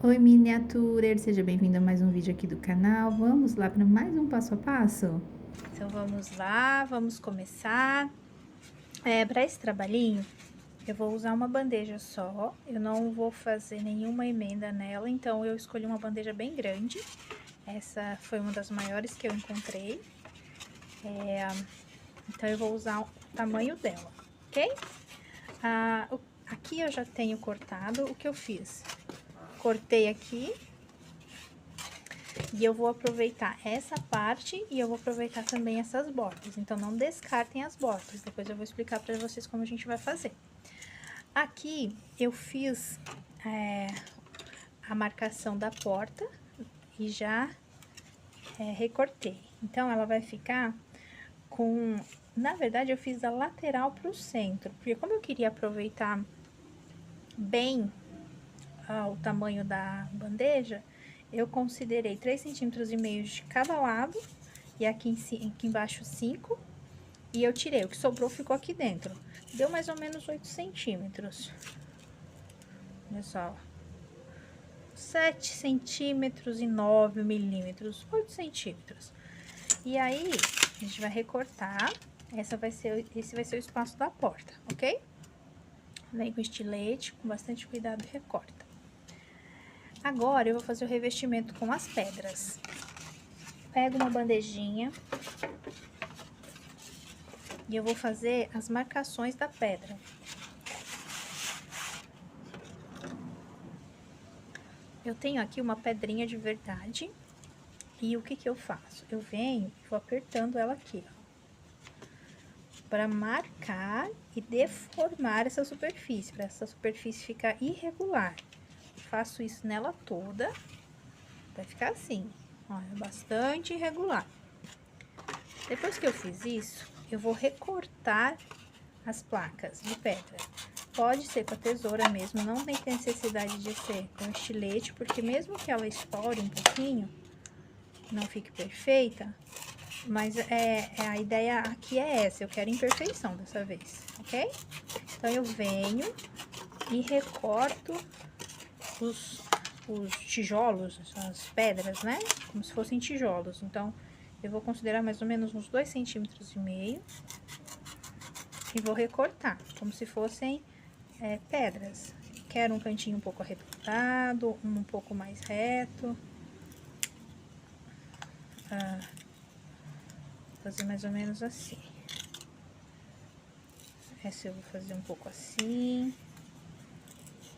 Oi, miniaturer, seja bem-vindo a mais um vídeo aqui do canal. Vamos lá para mais um passo a passo? Então, vamos lá, vamos começar. Para esse trabalhinho, eu vou usar uma bandeja só, eu não vou fazer nenhuma emenda nela, então eu escolhi uma bandeja bem grande. Essa foi uma das maiores que eu encontrei. Então, eu vou usar o tamanho dela, ok? Aqui eu já tenho cortado, o que eu fiz? Cortei aqui. E eu vou aproveitar essa parte e eu vou aproveitar também essas bordas. Então, não descartem as bordas. Depois eu vou explicar pra vocês como a gente vai fazer. Aqui, eu fiz a marcação da porta e já recortei. Então, ela vai ficar com... Na verdade, eu fiz da lateral pro centro. Porque como eu queria aproveitar bem o tamanho da bandeja, eu considerei 3,5 cm de cada lado e aqui embaixo 5, e eu tirei, o que sobrou ficou aqui dentro. Deu mais ou menos 8 centímetros. Olha só. 7 centímetros e 9 milímetros, 8 centímetros. E aí, a gente vai recortar, esse vai ser o espaço da porta, ok? Vem com estilete, com bastante cuidado e recorta. Agora, eu vou fazer o revestimento com as pedras. Pego uma bandejinha e eu vou fazer as marcações da pedra. Eu tenho aqui uma pedrinha de verdade e o que que eu faço? Eu venho e vou apertando ela aqui, ó, para marcar e deformar essa superfície, para essa superfície ficar irregular. Eu faço isso nela toda, vai ficar assim, ó, bastante irregular. Depois que eu fiz isso, eu vou recortar as placas de pedra. Pode ser com a tesoura mesmo, não tem necessidade de ser com estilete, porque mesmo que ela estoure um pouquinho, não fique perfeita, mas a ideia aqui é essa, eu quero imperfeição dessa vez, ok? Então, eu venho e recorto os tijolos, as pedras, né? Como se fossem tijolos. Então, eu vou considerar mais ou menos uns 2,5 centímetros e vou recortar, como se fossem pedras. Quero um cantinho um pouco arredondado, um pouco mais reto. Fazer mais ou menos assim. Essa eu vou fazer um pouco assim.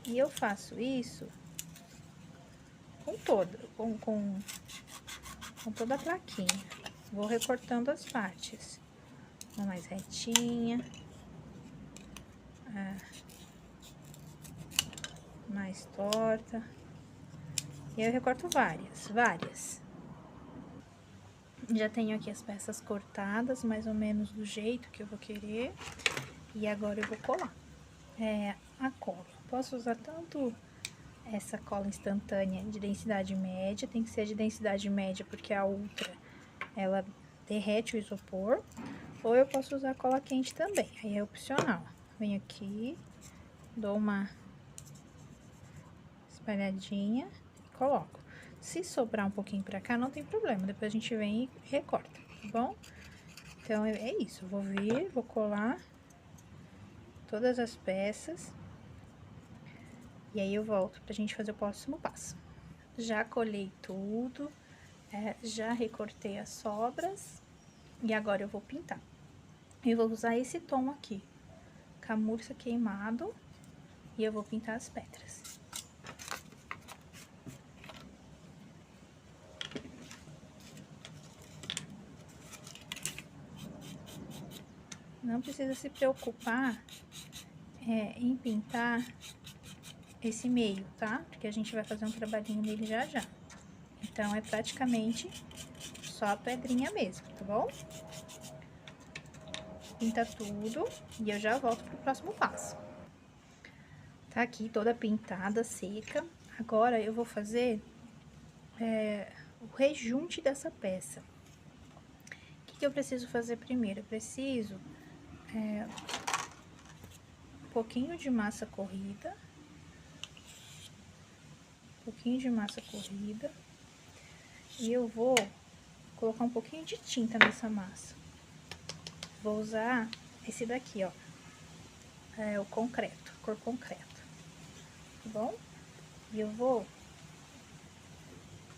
E eu faço isso com toda a plaquinha. Vou recortando as partes. Uma mais retinha. Mais torta. E eu recorto várias. Já tenho aqui as peças cortadas, mais ou menos do jeito que eu vou querer. E agora eu vou colar. A cola. Posso usar tanto essa cola instantânea de densidade média, tem que ser de densidade média porque a outra, ela derrete o isopor, ou eu posso usar cola quente também, aí é opcional. Venho aqui, dou uma espalhadinha e coloco. Se sobrar um pouquinho pra cá, não tem problema, depois a gente vem e recorta, tá bom? Então, é isso, vou vir, vou colar todas as peças, e aí eu volto pra gente fazer o próximo passo. Já colhei tudo, já recortei as sobras, e agora eu vou pintar. Eu vou usar esse tom aqui, camurça queimado, e eu vou pintar as pedras. Não precisa se preocupar em pintar esse meio, tá? Porque a gente vai fazer um trabalhinho nele já já. Então, é praticamente só a pedrinha mesmo, tá bom? Pinta tudo e eu já volto pro próximo passo. Tá aqui toda pintada, seca. Agora, eu vou fazer o rejunte dessa peça. O que eu preciso fazer primeiro? Eu preciso um pouquinho de massa corrida pouquinho de massa corrida. E eu vou colocar um pouquinho de tinta nessa massa. Vou usar esse daqui, ó. É o concreto, cor concreto. Tá bom? E eu vou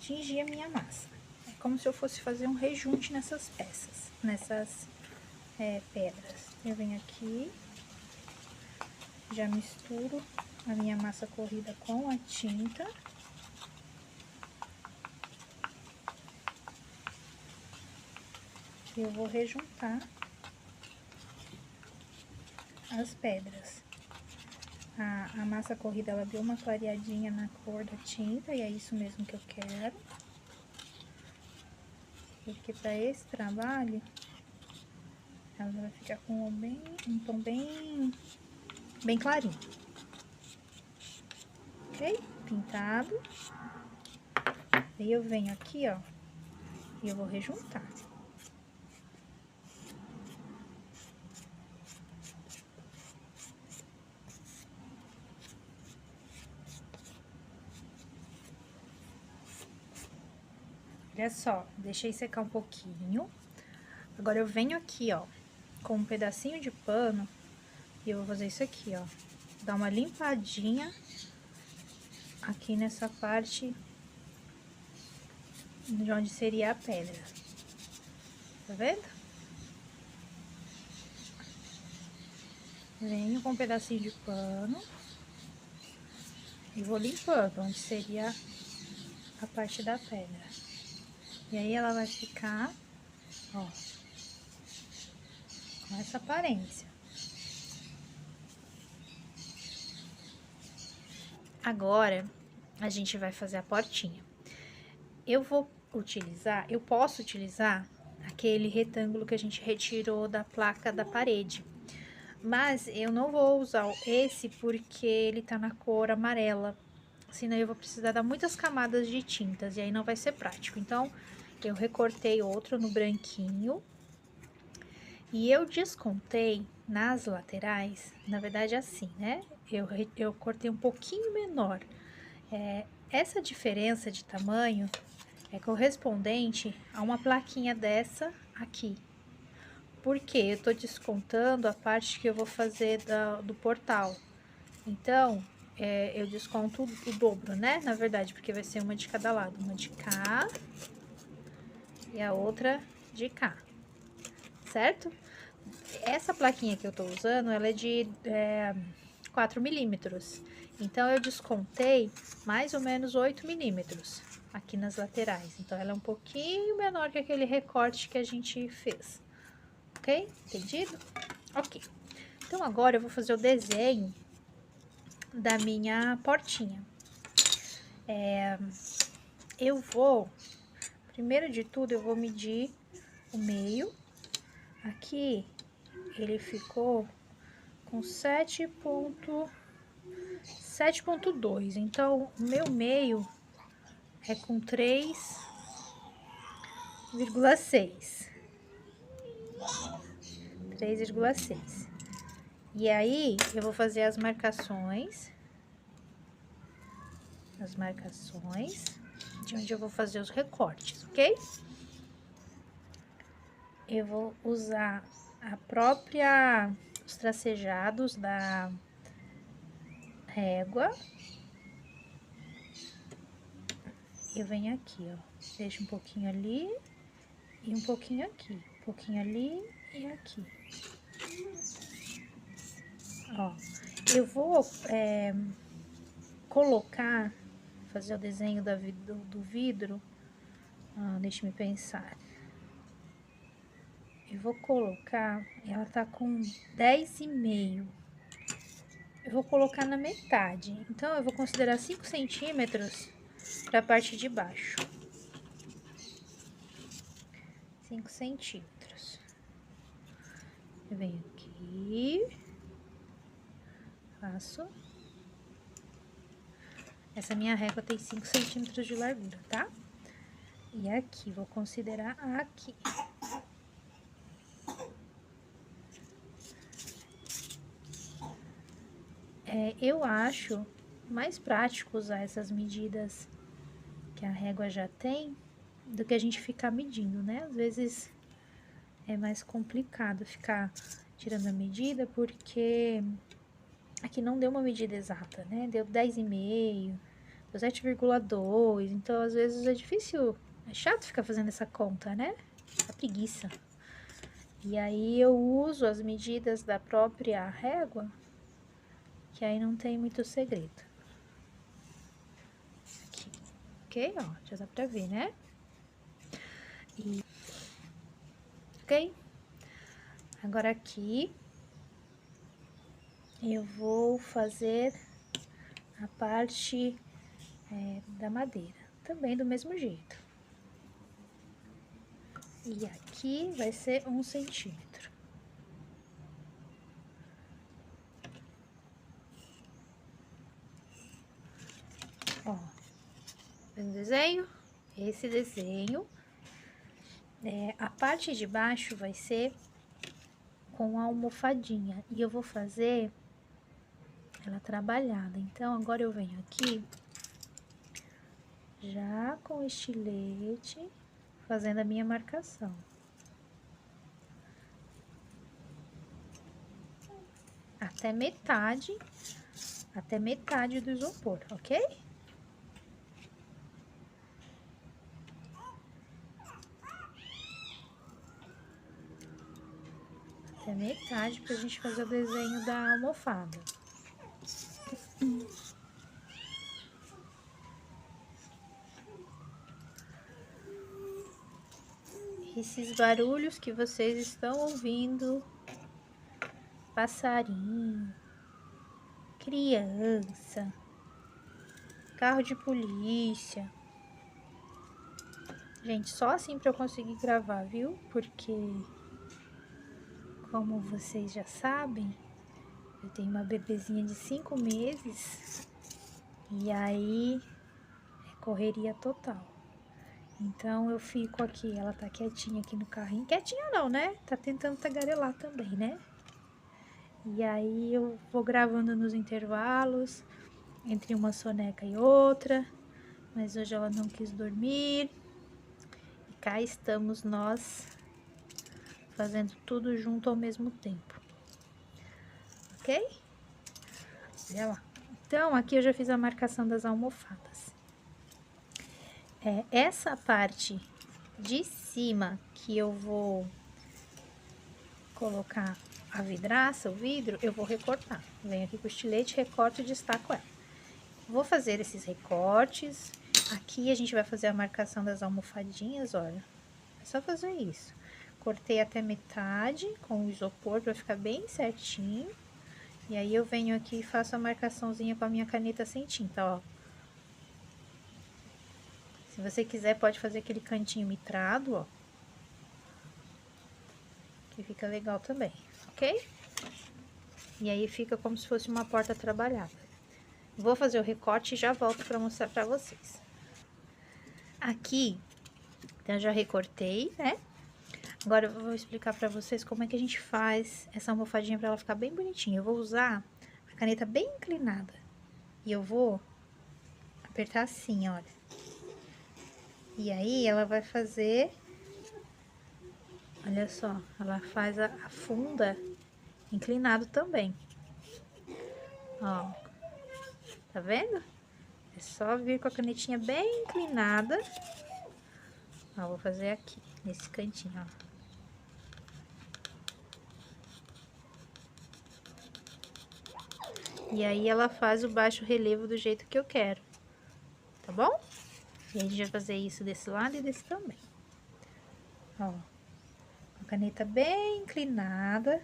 tingir a minha massa. É como se eu fosse fazer um rejunte nessas peças, nessas pedras. Eu venho aqui, já misturo a minha massa corrida com a tinta. Eu vou rejuntar as pedras. A massa corrida, ela deu uma clareadinha na cor da tinta, e é isso mesmo que eu quero. Porque para esse trabalho, ela vai ficar com um tom bem clarinho. Ok? Pintado. Aí eu venho aqui, ó, e eu vou rejuntar. Olha só, deixei secar um pouquinho. Agora eu venho aqui, ó, com um pedacinho de pano e eu vou fazer isso aqui, ó. Dar uma limpadinha aqui nessa parte de onde seria a pedra. Tá vendo? Venho com um pedacinho de pano e vou limpando onde seria a parte da pedra. E aí ela vai ficar, ó, com essa aparência. Agora, a gente vai fazer a portinha. Eu posso utilizar aquele retângulo que a gente retirou da placa da parede. Mas eu não vou usar esse porque ele tá na cor amarela. Senão eu vou precisar dar muitas camadas de tintas e aí não vai ser prático. Então, eu recortei outro no branquinho. E eu descontei nas laterais, na verdade assim, né? Eu cortei um pouquinho menor. Essa diferença de tamanho é correspondente a uma plaquinha dessa aqui. Porque eu tô descontando a parte que eu vou fazer do portal. Então, eu desconto o dobro, né? Na verdade, porque vai ser uma de cada lado. Uma de cá e a outra de cá. Certo? Essa plaquinha que eu tô usando, ela é de 4 milímetros. Então, eu descontei mais ou menos 8 milímetros aqui nas laterais. Então, ela é um pouquinho menor que aquele recorte que a gente fez. Ok? Entendido? Ok. Então, agora eu vou fazer o desenho da minha portinha. Primeiro de tudo, eu vou medir o meio. Aqui, ele ficou com 7,2. Então, o meu meio é com 3,6. 3,6. E aí, eu vou fazer as marcações de onde eu vou fazer os recortes, ok? Eu vou usar os tracejados da régua. Eu venho aqui, ó, deixo um pouquinho ali e um pouquinho aqui, um pouquinho ali e aqui. Ó, eu vou fazer o desenho do vidro, deixa me pensar. Eu vou colocar, ela tá com 10,5. Eu vou colocar na metade, então eu vou considerar 5 centímetros para a parte de baixo. 5 centímetros. Eu venho aqui, faço. Essa minha régua tem 5 centímetros de largura, tá? E aqui, vou considerar aqui. Eu acho mais prático usar essas medidas que a régua já tem, do que a gente ficar medindo, né? Às vezes é mais complicado ficar tirando a medida, porque aqui não deu uma medida exata, né? Deu 10,5, deu 7,2, então às vezes é difícil, é chato ficar fazendo essa conta, né? A preguiça. E aí eu uso as medidas da própria régua, que aí não tem muito segredo. Aqui, ok? Ó, já dá pra ver, né? Ok? Agora aqui eu vou fazer a parte da madeira, também do mesmo jeito. E aqui vai ser 1 centímetro. Ó, vendo o desenho? Esse desenho, a parte de baixo vai ser com a almofadinha, e eu vou fazer ela trabalhada. Então, agora eu venho aqui, já com o estilete, fazendo a minha marcação. Até metade do isopor, ok? Até metade pra gente fazer o desenho da almofada. Esses barulhos que vocês estão ouvindo, passarinho, criança, carro de polícia. Gente, só assim pra eu conseguir gravar, viu? Porque, como vocês já sabem, eu tenho uma bebezinha de 5 meses e aí é correria total. Então, eu fico aqui, ela tá quietinha aqui no carrinho. Quietinha não, né? Tá tentando tagarelar também, né? E aí, eu vou gravando nos intervalos, entre uma soneca e outra. Mas hoje ela não quis dormir. E cá estamos nós, fazendo tudo junto ao mesmo tempo. Ok? Olha lá. Então, aqui eu já fiz a marcação das almofadas. Essa parte de cima que eu vou colocar a vidraça, o vidro, eu vou recortar. Venho aqui com o estilete, recorto e destaco ela. Vou fazer esses recortes. Aqui a gente vai fazer a marcação das almofadinhas, olha. É só fazer isso. Cortei até metade com o isopor pra ficar bem certinho. E aí eu venho aqui e faço a marcaçãozinha com a minha caneta sem tinta, ó. Se você quiser, pode fazer aquele cantinho mitrado, ó. Que fica legal também, ok? E aí fica como se fosse uma porta trabalhada. Vou fazer o recorte e já volto pra mostrar pra vocês. Aqui, então, eu já recortei, né? Agora eu vou explicar pra vocês como é que a gente faz essa almofadinha pra ela ficar bem bonitinha. Eu vou usar a caneta bem inclinada. E eu vou apertar assim, olha. E aí, ela vai fazer... Olha só, ela faz a funda inclinado também. Ó, tá vendo? É só vir com a canetinha bem inclinada. Ó, vou fazer aqui, nesse cantinho, ó. E aí, ela faz o baixo relevo do jeito que eu quero, tá bom? E a gente vai fazer isso desse lado e desse também. Ó, a caneta bem inclinada,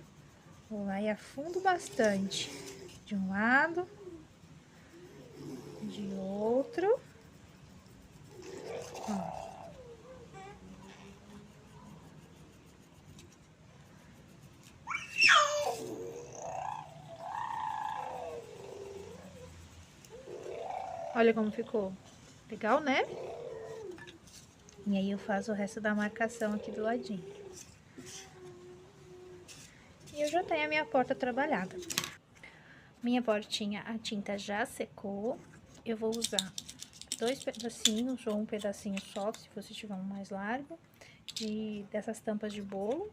vou lá e afundo bastante. De um lado, de outro. Ó. Olha como ficou. Legal, né? E aí eu faço o resto da marcação aqui do ladinho. E eu já tenho a minha porta trabalhada. Minha portinha, a tinta já secou. Eu vou usar 2 pedacinhos ou um pedacinho só, se você tiver um mais largo, dessas tampas de bolo.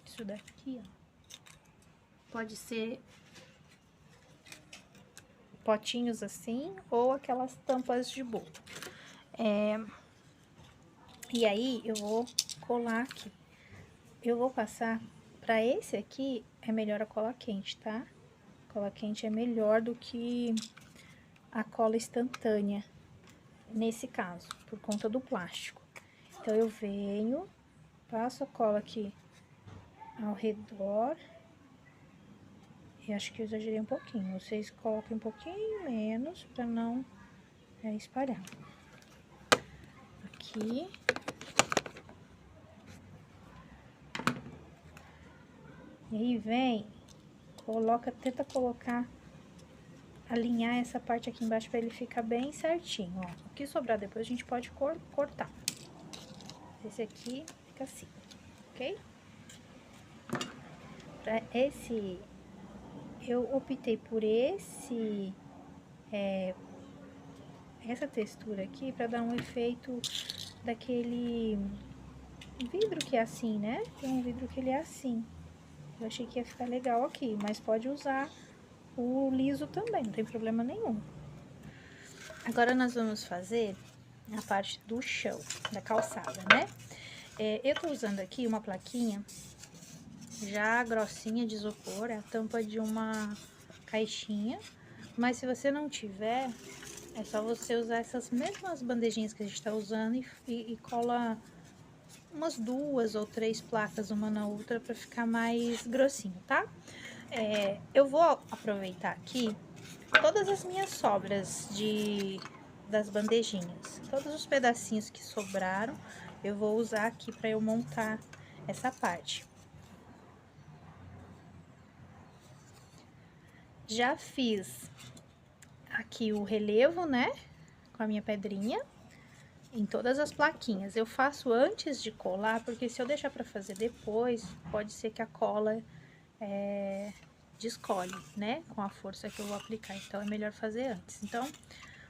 Isso daqui, ó. Pode ser potinhos assim, ou aquelas tampas de bolo. E aí, eu vou colar aqui. Eu vou passar, pra esse aqui, é melhor a cola quente, tá? A cola quente é melhor do que a cola instantânea, nesse caso, por conta do plástico. Então, eu venho, passo a cola aqui ao redor. E acho que eu exagerei um pouquinho. Vocês coloquem um pouquinho menos pra não espalhar. Aqui. E aí vem, tenta colocar, alinhar essa parte aqui embaixo pra ele ficar bem certinho, ó. O que sobrar depois a gente pode cortar. Esse aqui fica assim, ok? Pra esse, eu optei por essa textura aqui pra dar um efeito daquele vidro que é assim, né? Tem um vidro que ele é assim. Eu achei que ia ficar legal aqui, mas pode usar o liso também, não tem problema nenhum. Agora, nós vamos fazer a parte do chão, da calçada, né? Eu tô usando aqui uma plaquinha já grossinha de isopor, é a tampa de uma caixinha. Mas se você não tiver, é só você usar essas mesmas bandejinhas que a gente tá usando e cola umas 2 ou 3 placas uma na outra pra ficar mais grossinho, tá? Eu vou aproveitar aqui todas as minhas sobras das bandejinhas. Todos os pedacinhos que sobraram, eu vou usar aqui pra eu montar essa parte. Já fiz aqui o relevo, né? Com a minha pedrinha. Em todas as plaquinhas. Eu faço antes de colar, porque se eu deixar pra fazer depois, pode ser que a cola descolhe, né? Com a força que eu vou aplicar. Então, é melhor fazer antes. Então,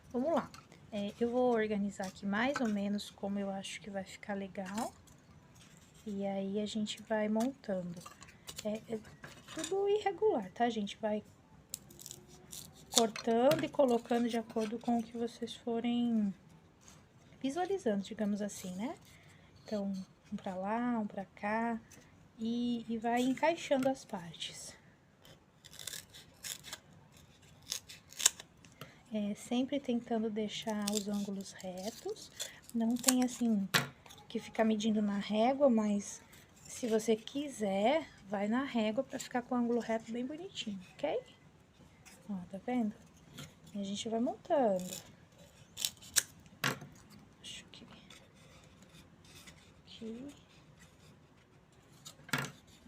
vamos lá. Eu vou organizar aqui mais ou menos como eu acho que vai ficar legal. E aí, a gente vai montando. É tudo irregular, tá, gente? Vai cortando e colocando de acordo com o que vocês forem visualizando, digamos assim, né? Então, um pra lá, um pra cá, e vai encaixando as partes. Sempre tentando deixar os ângulos retos, não tem assim que ficar medindo na régua, mas se você quiser, vai na régua pra ficar com o ângulo reto bem bonitinho, ok? Ó, tá vendo? E a gente vai montando. Acho que aqui.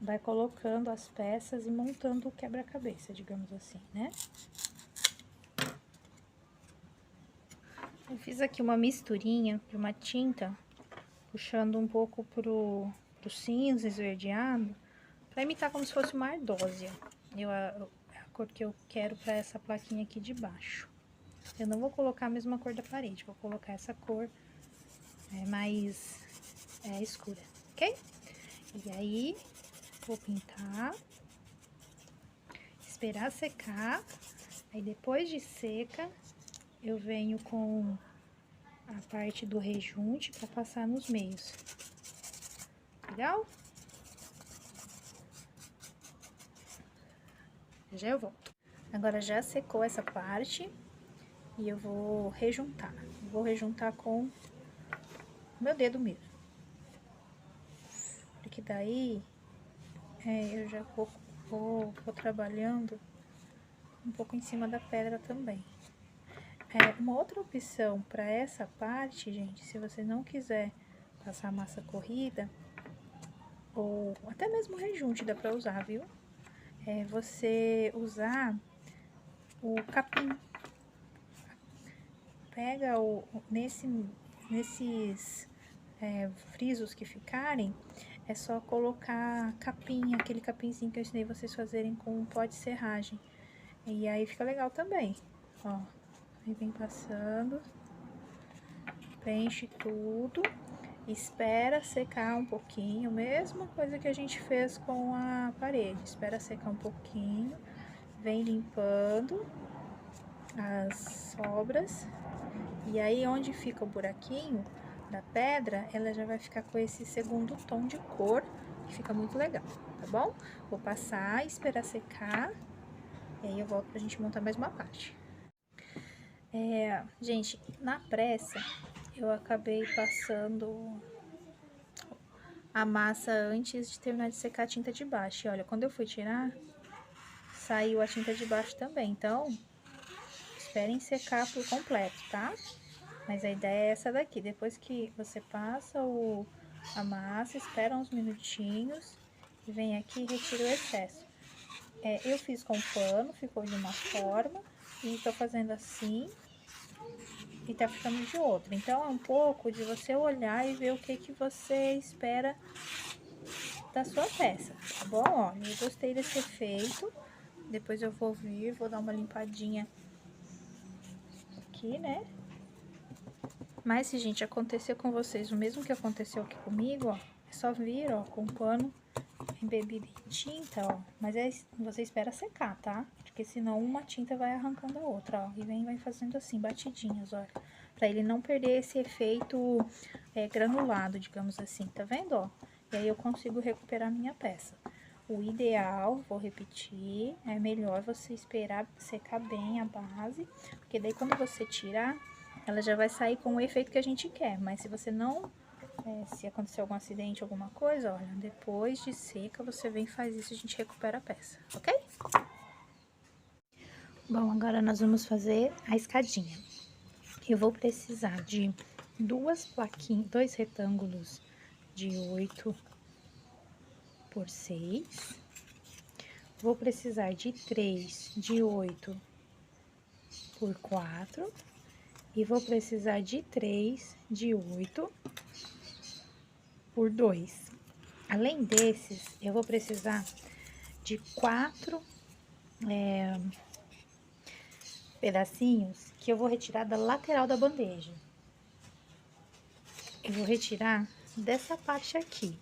Vai colocando as peças e montando o quebra-cabeça, digamos assim, né? Eu fiz aqui uma misturinha de uma tinta, puxando um pouco pro cinza esverdeado, pra imitar como se fosse uma ardósia. É a cor que eu quero pra essa plaquinha aqui de baixo. Eu não vou colocar a mesma cor da parede, vou colocar essa cor mais escura, ok? E aí, vou pintar, esperar secar, aí depois de seca, eu venho com a parte do rejunte para passar nos meios. Legal? Já eu volto. Agora já secou essa parte e eu vou rejuntar. Vou rejuntar com o meu dedo mesmo. Porque daí eu já vou trabalhando um pouco em cima da pedra também. Uma outra opção para essa parte, gente, se você não quiser passar massa corrida, ou até mesmo rejunte dá pra usar, viu? Você usar o capim. Pega nesses frisos que ficarem, é só colocar capim, aquele capinzinho que eu ensinei vocês fazerem com pó de serragem. E aí fica legal também, ó. Aí vem passando, preenche tudo, espera secar um pouquinho, mesma coisa que a gente fez com a parede. Espera secar um pouquinho, vem limpando as sobras. E aí, onde fica o buraquinho da pedra, ela já vai ficar com esse segundo tom de cor, que fica muito legal, tá bom? Vou passar, esperar secar, e aí eu volto pra gente montar mais uma parte. Gente, na pressa, eu acabei passando a massa antes de terminar de secar a tinta de baixo. E olha, quando eu fui tirar, saiu a tinta de baixo também. Então, esperem secar por completo, tá? Mas a ideia é essa daqui. Depois que você passa a massa, espera uns minutinhos e vem aqui e retira o excesso. Eu fiz com pano, ficou de uma forma, e tô fazendo assim e tá ficando de outra. Então, é um pouco de você olhar e ver o que você espera da sua peça, tá bom? Olha, eu gostei desse efeito. Depois eu vou vir, vou dar uma limpadinha aqui, né? Mas se, gente, acontecer com vocês o mesmo que aconteceu aqui comigo, ó, é só vir, ó, com o pano embebido em tinta, ó. Mas você espera secar, tá? Porque senão uma tinta vai arrancando a outra, ó. E vai fazendo assim, batidinhas, olha. Pra ele não perder esse efeito granulado, digamos assim, tá vendo, ó? E aí eu consigo recuperar minha peça. O ideal, vou repetir, é melhor você esperar secar bem a base, porque daí quando você tirar, ela já vai sair com o efeito que a gente quer. Mas se você não, se acontecer algum acidente, alguma coisa, olha, depois de seca, você vem e faz isso e a gente recupera a peça, ok? Bom, agora nós vamos fazer a escadinha. Eu vou precisar de duas plaquinhas, dois retângulos de 8 por 6. Vou precisar de 3 de 8 por 4. E vou precisar de 3 de 8 por 2. Além desses, eu vou precisar de 4 pedacinhos que eu vou retirar da lateral da bandeja. Eu vou retirar dessa parte aqui.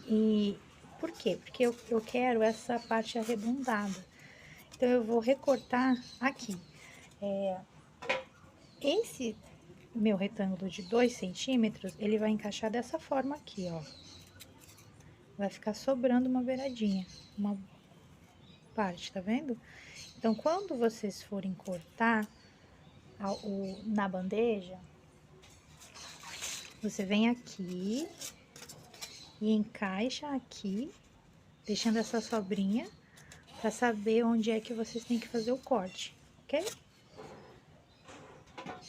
E por quê? Porque eu quero essa parte arredondada. Então, eu vou recortar aqui. Esse meu retângulo de 2 centímetros, ele vai encaixar dessa forma aqui, ó. Vai ficar sobrando uma beiradinha, uma parte, tá vendo? Então, quando vocês forem cortar na bandeja, você vem aqui e encaixa aqui, deixando essa sobrinha, pra saber onde é que vocês têm que fazer o corte, ok?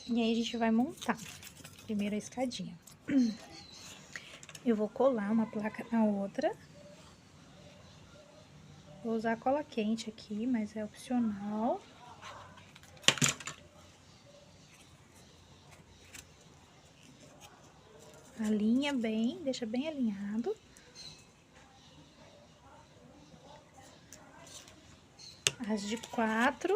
E aí, a gente vai montar primeiro a escadinha. Eu vou colar uma placa na outra. Vou usar cola quente aqui, mas é opcional. Alinha bem, deixa bem alinhado. As de 4.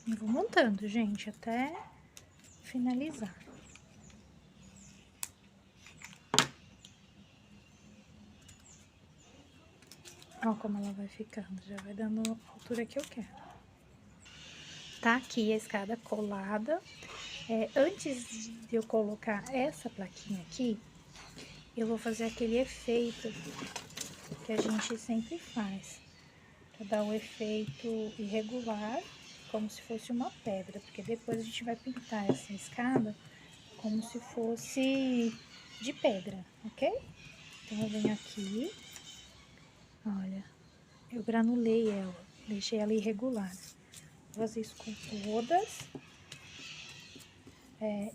E vou montando, gente, até finalizar. Ó como ela vai ficando, já vai dando a altura que eu quero. Tá aqui a escada colada. Antes de eu colocar essa plaquinha aqui, eu vou fazer aquele efeito que a gente sempre faz. Pra dar o efeito irregular, como se fosse uma pedra. Porque depois a gente vai pintar essa escada como se fosse de pedra, ok? Então, eu venho aqui, olha, eu granulei ela, deixei ela irregular. Vou fazer isso com todas.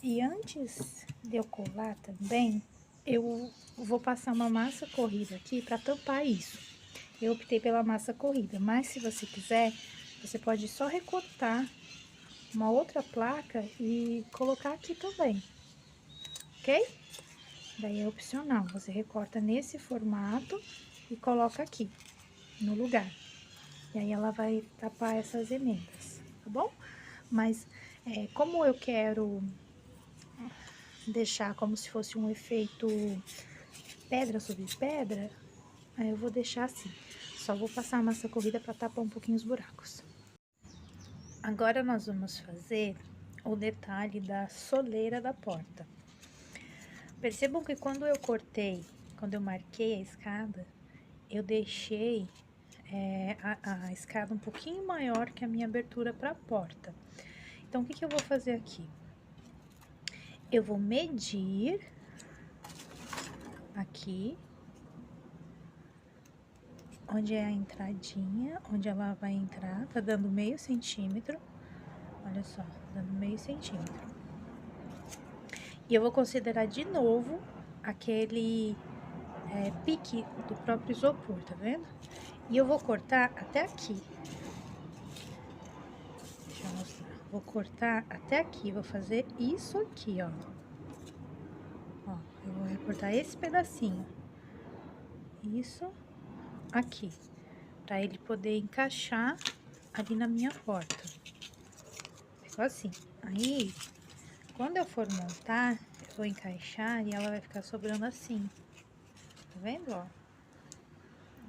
E antes de eu colar também, eu vou passar uma massa corrida aqui para tampar isso. Eu optei pela massa corrida, mas se você quiser, você pode só recortar uma outra placa e colocar aqui também, ok? Daí é opcional, você recorta nesse formato e coloca aqui, no lugar. E aí ela vai tapar essas emendas, tá bom? Mas, como eu quero deixar como se fosse um efeito pedra sobre pedra, aí eu vou deixar assim. Só vou passar a massa corrida para tapar um pouquinho os buracos. Agora nós vamos fazer o detalhe da soleira da porta. Percebam que quando eu cortei, quando eu marquei a escada, eu deixei a escada um pouquinho maior que a minha abertura para a porta. Então, o que eu vou fazer aqui? Eu vou medir aqui, onde é a entradinha, onde ela vai entrar, tá dando meio centímetro, olha só, dando meio centímetro. E eu vou considerar de novo aquele pique do próprio isopor, tá vendo? E eu vou cortar até aqui. Deixa eu mostrar. Vou cortar até aqui, vou fazer isso aqui, ó. Ó, eu vou recortar esse pedacinho. Isso aqui, pra ele poder encaixar ali na minha porta. Ficou assim. Aí, quando eu for montar, eu vou encaixar e ela vai ficar sobrando assim. Tá vendo, ó?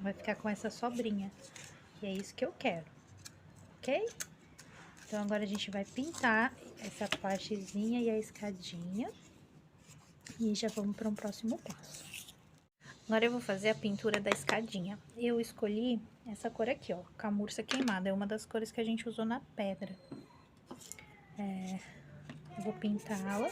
Vai ficar com essa sobrinha. E é isso que eu quero, ok? Então, agora a gente vai pintar essa partezinha e a escadinha. E já vamos para um próximo passo. Agora eu vou fazer a pintura da escadinha. Eu escolhi essa cor aqui, ó, camurça queimada. É uma das cores que a gente usou na pedra. Vou pintá-la.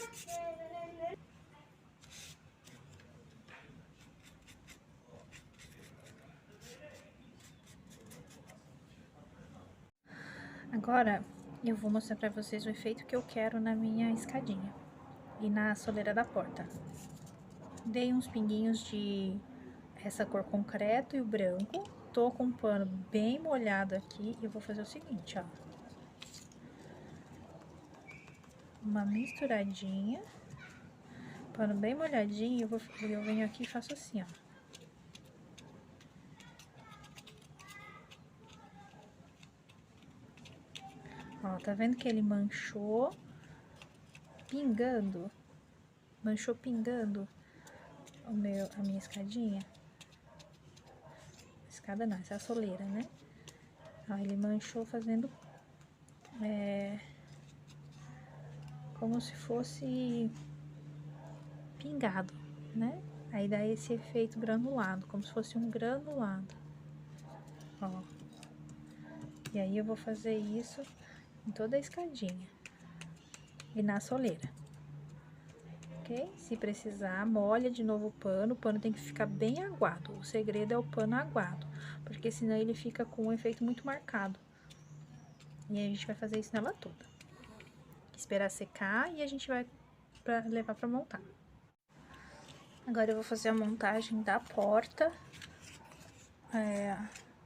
Agora, eu vou mostrar pra vocês o efeito que eu quero na minha escadinha e na soleira da porta. Dei uns pinguinhos de essa cor concreto e o branco. Tô com um pano bem molhado aqui e eu vou fazer o seguinte, ó. Uma misturadinha. Pano bem molhadinho, eu venho aqui e faço assim, ó. Ó, tá vendo que ele manchou pingando? Manchou pingando a minha escadinha? Escada não, essa é a soleira, né? Ó, ele manchou fazendo como se fosse pingado, né? Aí dá esse efeito granulado, como se fosse um granulado. Ó. E aí eu vou fazer isso em toda a escadinha e na soleira. Ok? Se precisar, molha de novo o pano tem que ficar bem aguado. O segredo é o pano aguado, porque senão ele fica com um efeito muito marcado. E aí a gente vai fazer isso nela toda. Esperar secar e a gente vai levar pra montar. Agora eu vou fazer a montagem da porta.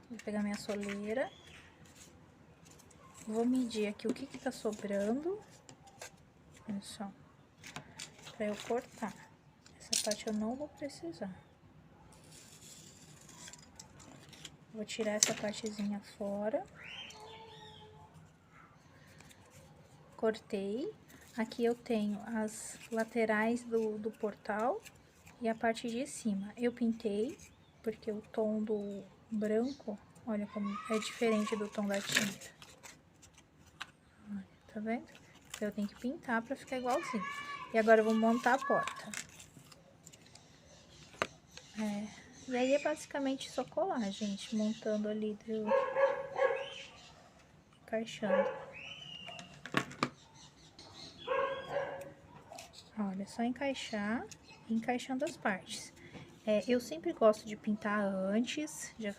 Vou pegar minha soleira. Vou medir aqui o que tá sobrando. Olha só. Pra eu cortar. Essa parte eu não vou precisar. Vou tirar essa partezinha fora. Cortei. Aqui eu tenho as laterais do portal e a parte de cima. Eu pintei, porque o tom do branco, olha como é diferente do tom da tinta. Olha, tá vendo? Então, eu tenho que pintar pra ficar igualzinho. E agora eu vou montar a porta. E aí é basicamente só colar, gente, montando ali encaixando. Olha, é só encaixar e encaixando as partes. Eu sempre gosto de pintar antes, já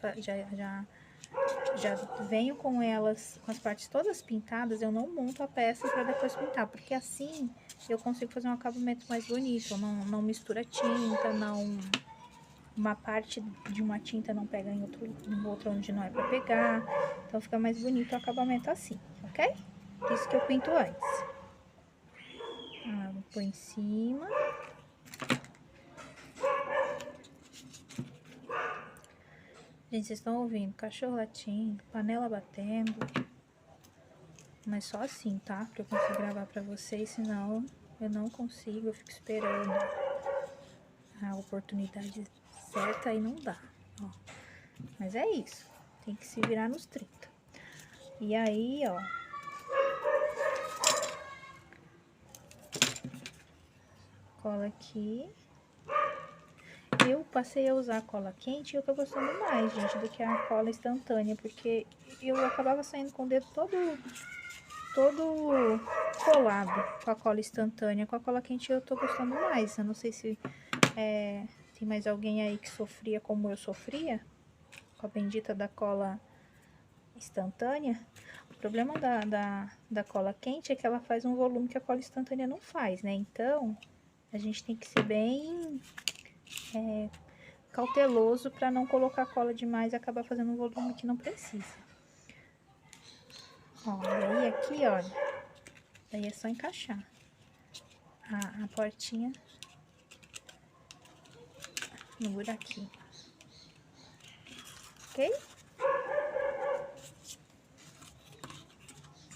venho com elas, com as partes todas pintadas, eu não monto a peça para depois pintar, porque assim eu consigo fazer um acabamento mais bonito, não mistura tinta, uma parte de uma tinta não pega em outro onde não é para pegar, então fica mais bonito o acabamento assim, ok? Por isso que eu pinto antes. Põe em cima. Gente, vocês estão ouvindo cachorro latindo, panela batendo. Mas só assim, tá? Pra eu conseguir gravar pra vocês, senão eu não consigo, eu fico esperando a oportunidade certa e não dá, ó. Mas é isso, tem que se virar nos 30. E aí, ó, cola aqui. Eu passei a usar a cola quente e eu tô gostando mais, gente, do que a cola instantânea, porque eu acabava saindo com o dedo todo colado com a cola instantânea. Com a cola quente eu tô gostando mais. Eu não sei se tem mais alguém aí que sofria como eu sofria, com a bendita da cola instantânea. O problema da cola quente é que ela faz um volume que a cola instantânea não faz, né? Então, a gente tem que ser bem cauteloso para não colocar cola demais e acabar fazendo um volume que não precisa. Ó, e aí aqui, olha, daí é só encaixar a portinha no buraquinho, ok?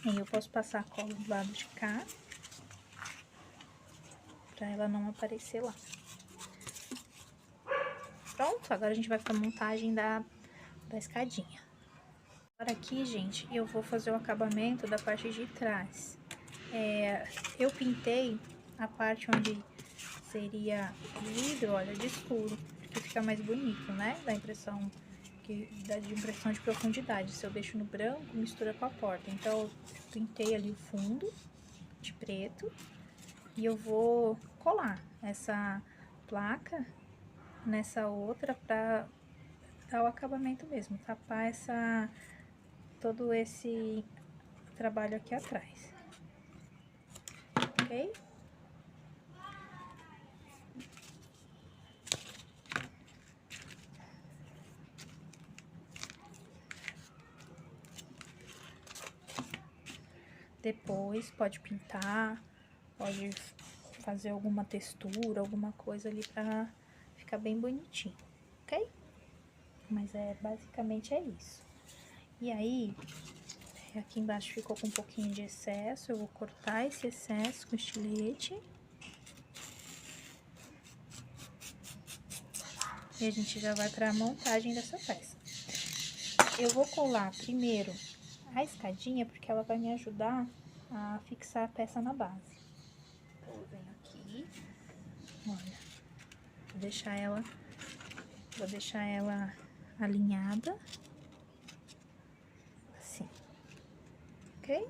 Aí eu posso passar a cola do lado de cá, pra ela não aparecer lá. Pronto, agora a gente vai pra montagem da escadinha. Agora aqui, gente, eu vou fazer o acabamento da parte de trás. Eu pintei a parte onde seria vidro, olha, de escuro, porque fica mais bonito, né? Dá impressão de profundidade. Se eu deixo no branco, mistura com a porta. Então, eu pintei ali o fundo de preto e eu vou colar essa placa nessa outra pra dar o acabamento mesmo, tapar todo esse trabalho aqui atrás, ok? Depois pode pintar, pode fazer alguma textura, alguma coisa ali pra ficar bem bonitinho, ok? Mas basicamente é isso. E aí, aqui embaixo ficou com um pouquinho de excesso, eu vou cortar esse excesso com estilete. E a gente já vai pra montagem dessa peça. Eu vou colar primeiro a escadinha, porque ela vai me ajudar a fixar a peça na base. Então, eu venho aqui, olha, vou deixar ela alinhada, assim, ok?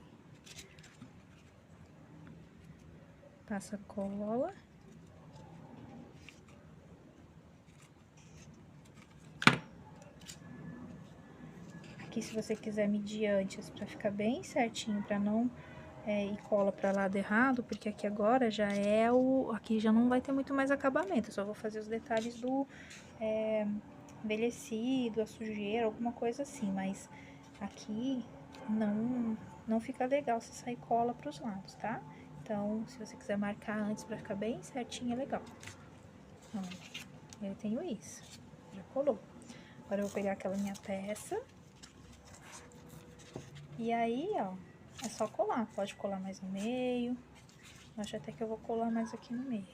Passa a cola. Aqui, se você quiser medir antes, pra ficar bem certinho, pra não ir cola pra lado errado, porque aqui agora já aqui já não vai ter muito mais acabamento, eu só vou fazer os detalhes do envelhecido, a sujeira, alguma coisa assim, mas aqui não fica legal se sair cola pros lados, tá? Então, se você quiser marcar antes pra ficar bem certinho, é legal. Ó, eu tenho isso, já colou. Agora eu vou pegar aquela minha peça. E aí, ó, é só colar. Pode colar mais no meio. Eu acho até que eu vou colar mais aqui no meio.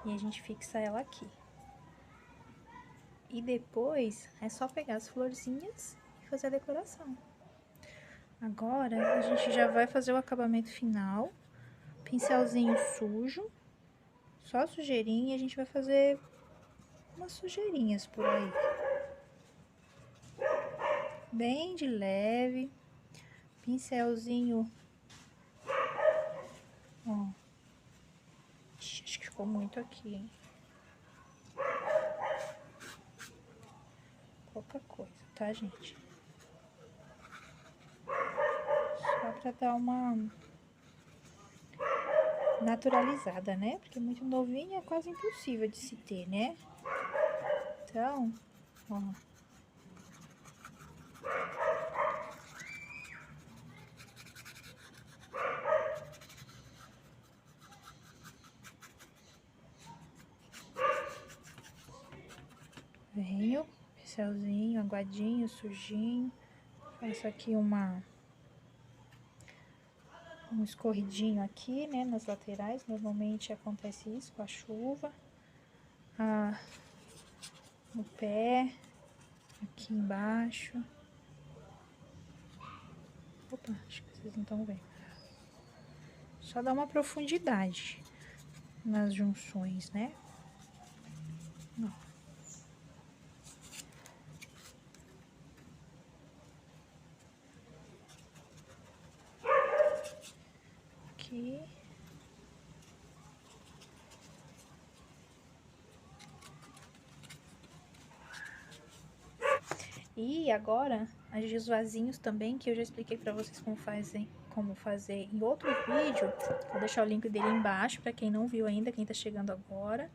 E a gente fixa ela aqui. E depois, é só pegar as florzinhas e fazer a decoração. Agora, a gente já vai fazer o acabamento final. Pincelzinho sujo. Só sujeirinha. A gente vai fazer umas sujeirinhas por aí. Bem de leve. pincelzinho. Ó. Ixi, acho que ficou muito aqui, hein? Pouca coisa, tá, gente? Só pra dar uma naturalizada, né? Porque muito novinho é quase impossível de se ter, né? Então, ó. Venho, pincelzinho, aguadinho, sujinho. Faço aqui um escorridinho aqui, né, nas laterais. Normalmente acontece isso com a chuva. No pé, aqui embaixo. Opa, acho que vocês não estão vendo. Só dá uma profundidade nas junções, né? Ó. Aqui. E agora, os vasinhos também, que eu já expliquei pra vocês como fazer em outro vídeo. Vou deixar o link dele embaixo pra quem não viu ainda, quem tá chegando agora.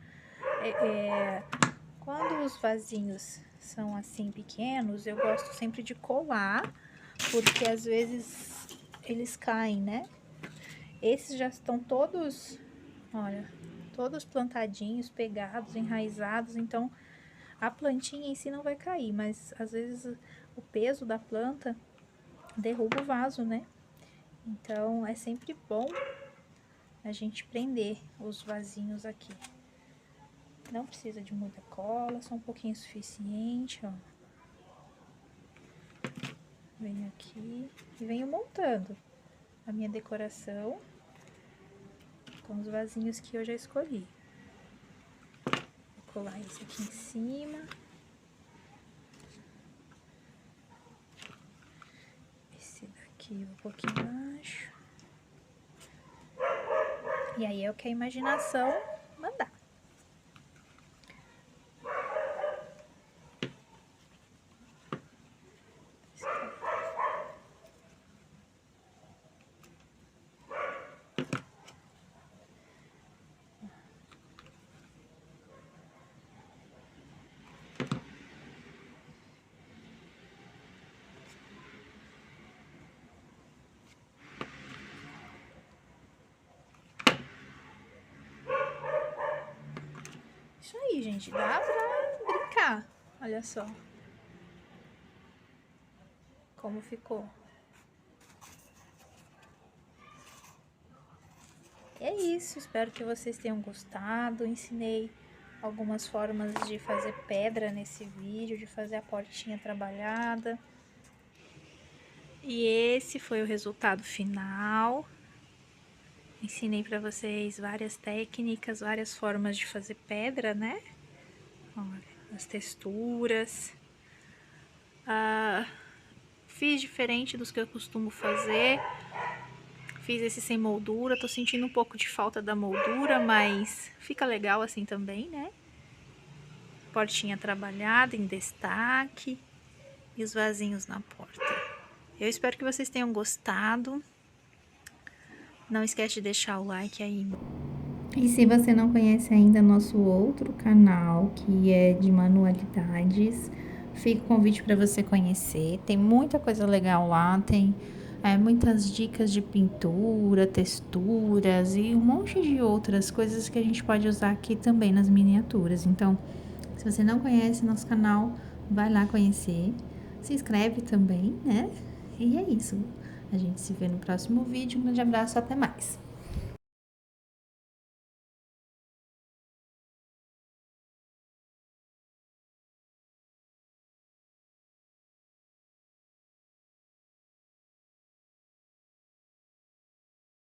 Quando os vasinhos são assim pequenos, eu gosto sempre de colar, porque às vezes eles caem, né? Esses já estão todos, olha, todos plantadinhos, pegados, enraizados, então a plantinha em si não vai cair, mas às vezes o peso da planta derruba o vaso, né? Então é sempre bom a gente prender os vasinhos aqui. Não precisa de muita cola, só um pouquinho suficiente, ó. Venho aqui e venho montando a minha decoração com os vasinhos que eu já escolhi. Vou colar esse aqui em cima. Esse daqui um pouquinho embaixo. E aí é o que a imaginação mandar. Isso aí, gente, dá pra brincar. Olha só como ficou. É isso, espero que vocês tenham gostado. Ensinei algumas formas de fazer pedra nesse vídeo, de fazer a portinha trabalhada. E esse foi o resultado final. Ensinei pra vocês várias técnicas, várias formas de fazer pedra, né? Olha, as texturas. Fiz diferente dos que eu costumo fazer. Fiz esse sem moldura, tô sentindo um pouco de falta da moldura, mas fica legal assim também, né? Portinha trabalhada em destaque e os vasinhos na porta. Eu espero que vocês tenham gostado. Não esquece de deixar o like aí. E se você não conhece ainda nosso outro canal, que é de manualidades, fica o convite para você conhecer. Tem muita coisa legal lá, tem muitas dicas de pintura, texturas e um monte de outras coisas que a gente pode usar aqui também nas miniaturas. Então, se você não conhece nosso canal, vai lá conhecer. Se inscreve também, né? E é isso. A gente se vê no próximo vídeo. Um grande abraço, até mais!